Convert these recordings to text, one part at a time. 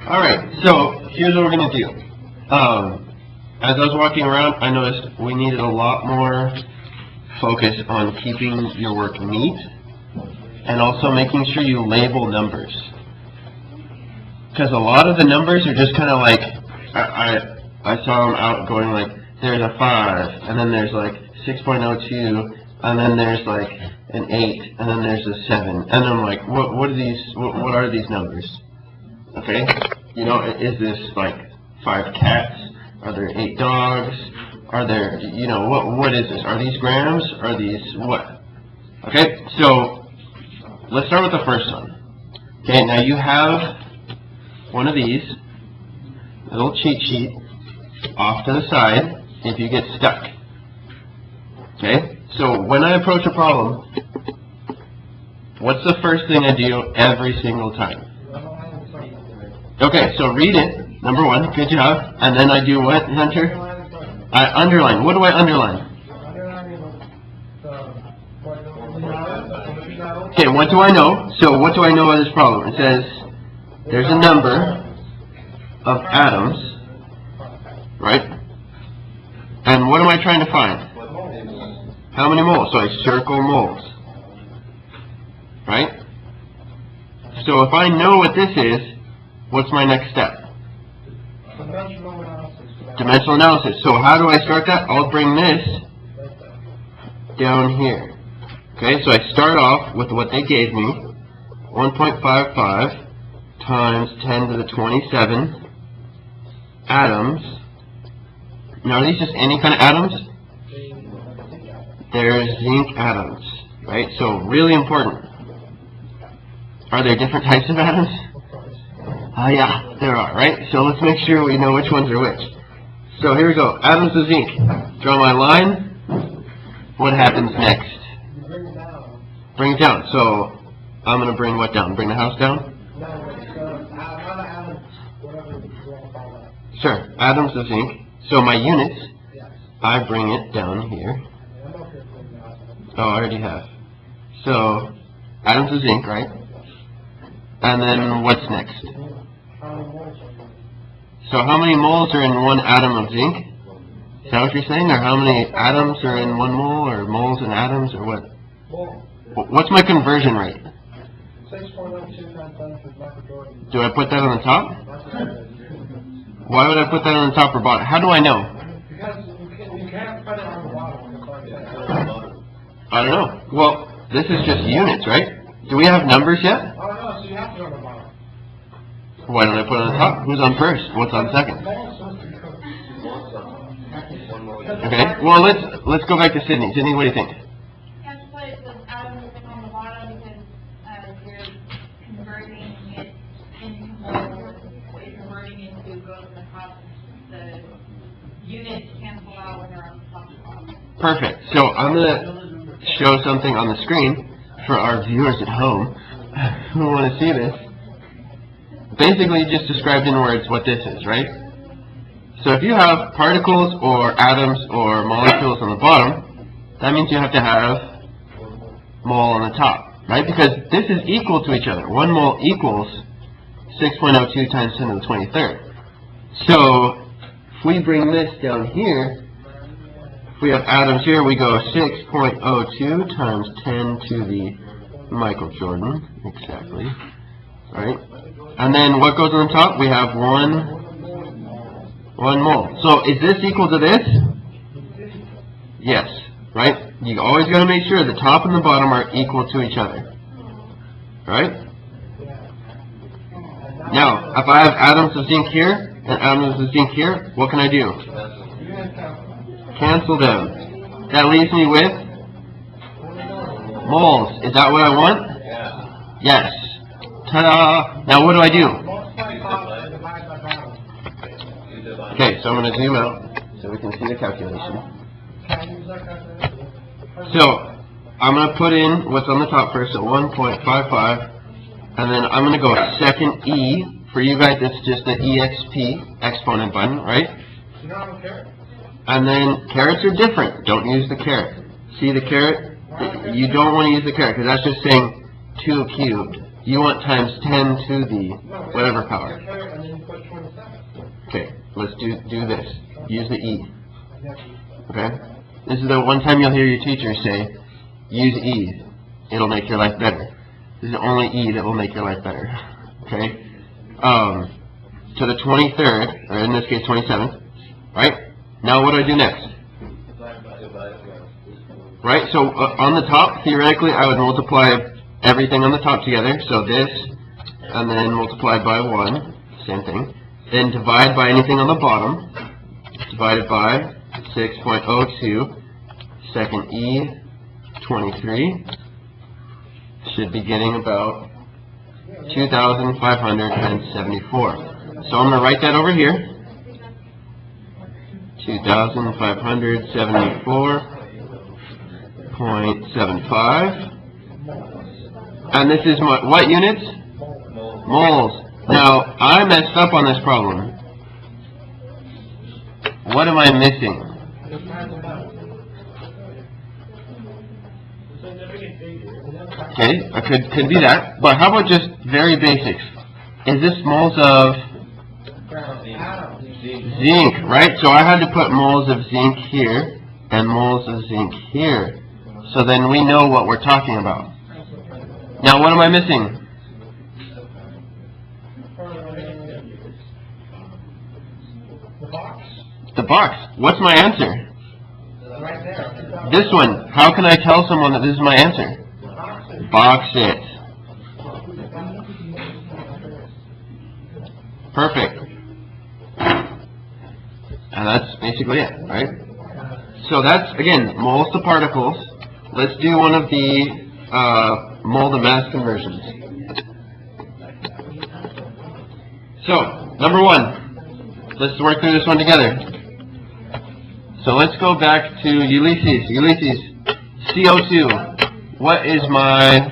Alright, so here's what we're going to do. As I was walking around, I noticed we needed a lot more focus on keeping your work neat and also making sure you label numbers. Because a lot of the numbers are just kind of like, I saw them out going like, there's a 5, and then there's like 6.02, and then there's like an 8, and then there's a 7, and I'm like, what are these numbers? Okay, you know, is this like 5 cats? Are there 8 dogs? Are there, you know, what is this? Are these grams? Are these what? Okay, so let's start with the first one. Okay, now you have one of these, little cheat sheet, off to the side if you get stuck. Okay, so when I approach a problem, what's the first thing I do every single time? Okay, so read it, number one, good job. And then I do what, Hunter? I underline. What do I underline? Okay, what do I know? So what do I know of this problem? It says there's a number of atoms, right? And what am I trying to find? How many moles? So I circle moles, right? So if I know what this is, what's my next step? Dimensional analysis. So how do I start that? I'll bring this down here. Okay, so I start off with what they gave me, 1.55 times 10 to the 27 atoms. Now, are these just any kind of atoms? They're zinc atoms, right? So really important. Are there different types of atoms? Yeah, there are, right? So let's make sure we know which ones are which. So here we go. Atoms of zinc. Draw my line. What happens next? Bring it down. So I'm going to bring what down? Bring the house down? Sure. Atoms of zinc. So my units, I bring it down here. Oh, I already have. So atoms of zinc, right? And then what's next? So how many moles are in one atom of zinc? Is that what you're saying? Or how many atoms are in 1 mole? Or moles and atoms? Or what? What's my conversion rate? Do I put that on the top? Why would I put that on the top or bottom? How do I know? I don't know. Well, this is just units, right? Do we have numbers yet? Why don't I put it on top? Who's on first? What's on second? Okay. Well, let's go back to Sydney. Sydney, what do you think? That's why it says atoms on the bottom because you're converting it into what you're converting into goes on the top. The units cancel out when they're on the top of the bottom. Perfect. So I'm gonna show something on the screen for our viewers at home who want to see this. Basically, you just described in words what this is, right? So if you have particles or atoms or molecules on the bottom, that means you have to have mole on the top, right? Because this is equal to each other. 1 mole equals 6.02 times 10 to the 23rd. So if we bring this down here, if we have atoms here, we go 6.02 times 10 to the Michael Jordan, exactly, right? And then what goes on the top? We have 1 mole. So is this equal to this? Yes, right? You always got to make sure the top and the bottom are equal to each other, right? Now, if I have atoms of zinc here and atoms of zinc here, what can I do? Cancel them. That leaves me with moles. Is that what I want? Yes. Ta-da! Now what do I do? Okay, so I'm going to zoom out so we can see the calculation. So I'm going to put in what's on the top first at 1.55, and then I'm going to go second E. For you guys, it's just the EXP, exponent button, right? And then carets are different. Don't use the caret. See the caret? You don't want to use the caret because that's just saying 2 cubed. You want times 10 to the whatever power. And then you put 27. Okay, let's do this. Use the E. Okay? This is the one time you'll hear your teacher say, use E. It'll make your life better. This is the only E that will make your life better. Okay? To the 23rd, or in this case 27th. Right? Now what do I do next? Right? So on the top, theoretically, I would multiply everything on the top together. So this, and then multiply by 1. Same thing. Then divide by anything on the bottom. Divided by 6.02. Second E, 23. Should be getting about 2,574. So I'm going to write that over here. 2,574.75. And this is what units? Moles. Now, I messed up on this problem. What am I missing? Okay, I could be that. But how about just very basics? Is this moles of zinc, right? So I had to put moles of zinc here and moles of zinc here. So then we know what we're talking about. Now what am I missing? The box. What's my answer? Right there. This one. How can I tell someone that this is my answer? Box it. Perfect. And that's basically it, right? So that's, again, moles to particles. Let's do one of the mole to mass conversions. So, number 1. Let's work through this one together. So let's go back to Ulysses. Ulysses, CO2. What is my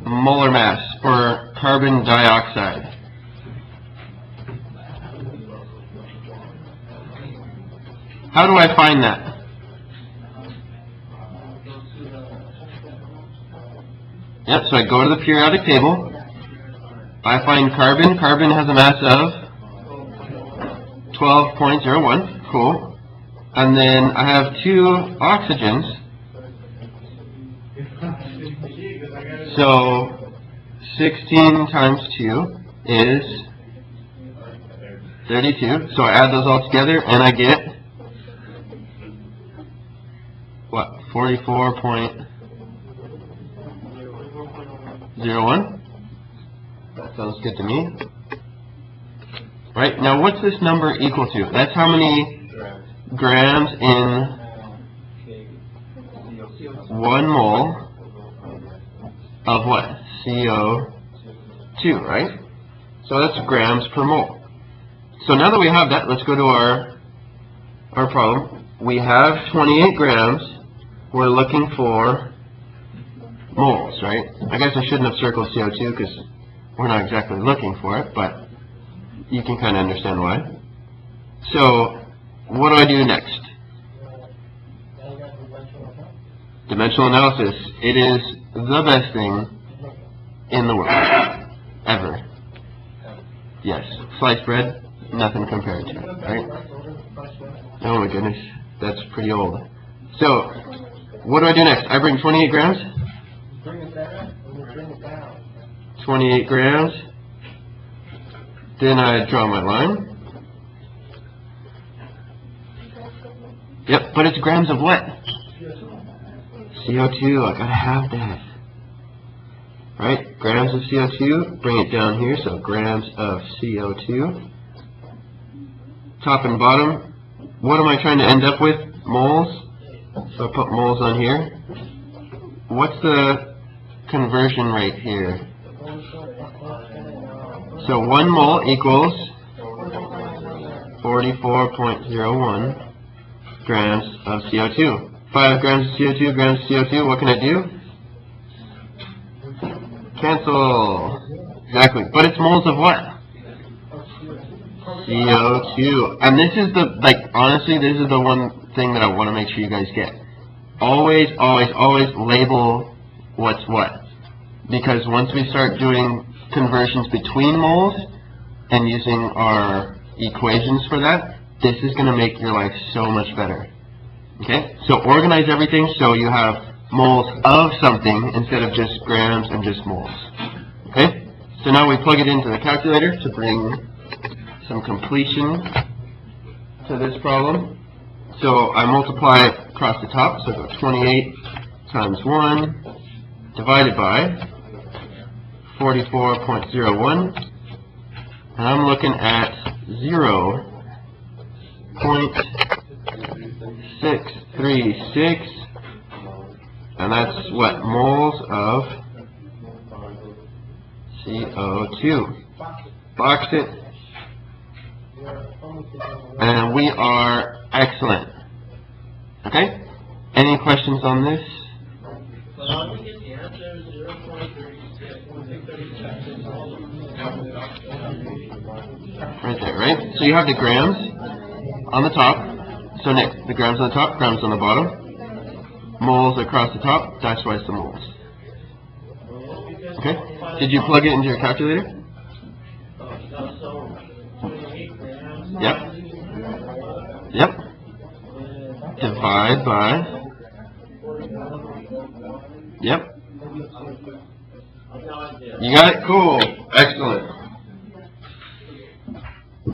molar mass for carbon dioxide? How do I find that? Yep, so I go to the periodic table. I find carbon. Carbon has a mass of 12.01. Cool. And then I have 2 oxygens. So 16 times 2 is 32. So I add those all together and I get what? 44.01. That sounds good to me. Right, now what's this number equal to? That's how many grams in 1 mole of what? CO2, right? So that's grams per mole. So now that we have that, let's go to our problem. We have 28 grams. We're looking for moles, right? I guess I shouldn't have circled CO2 because we're not exactly looking for it, but you can kind of understand why. So, what do I do next? Dimensional analysis. It is the best thing in the world. Ever. Yes. Sliced bread, nothing compared to it, right? Oh my goodness. That's pretty old. So, what do I do next? I bring 28 grams? Bring it down, and we'll bring it down. 28 grams. Then I draw my line. Yep, but it's grams of what? CO2, I gotta have that. Right, grams of CO2, bring it down here, so grams of CO2. Top and bottom, what am I trying to end up with? Moles. So I put moles on here. What's the conversion rate here? So 1 mole equals 44.01 grams of CO2. 5 grams of CO2, grams of CO2, what can I do? Cancel. Exactly. But it's moles of what? CO2. And this is the, honestly, this is the one thing that I want to make sure you guys get. Always, always, always label what's what. because once we start doing conversions between moles and using our equations for that, this is going to make your life so much better. Okay? So organize everything so you have moles of something instead of just grams and just moles. Okay? So now we plug it into the calculator to bring some completion to this problem. So I multiply it across the top, so I go 28 times 1 divided by 44.01, and I'm looking at 0.636, and that's what, moles of CO2. Box it, and we are excellent. Okay? Any questions on this? So how do we get the answer 0.36? Right there, right? So you have the grams on the top. So Nick, the grams on the top, grams on the bottom. Moles across the top, that's why it's the moles. Okay? Did you plug it into your calculator? Yep. Yep. Divide by. Yep. You got it? Cool. Excellent.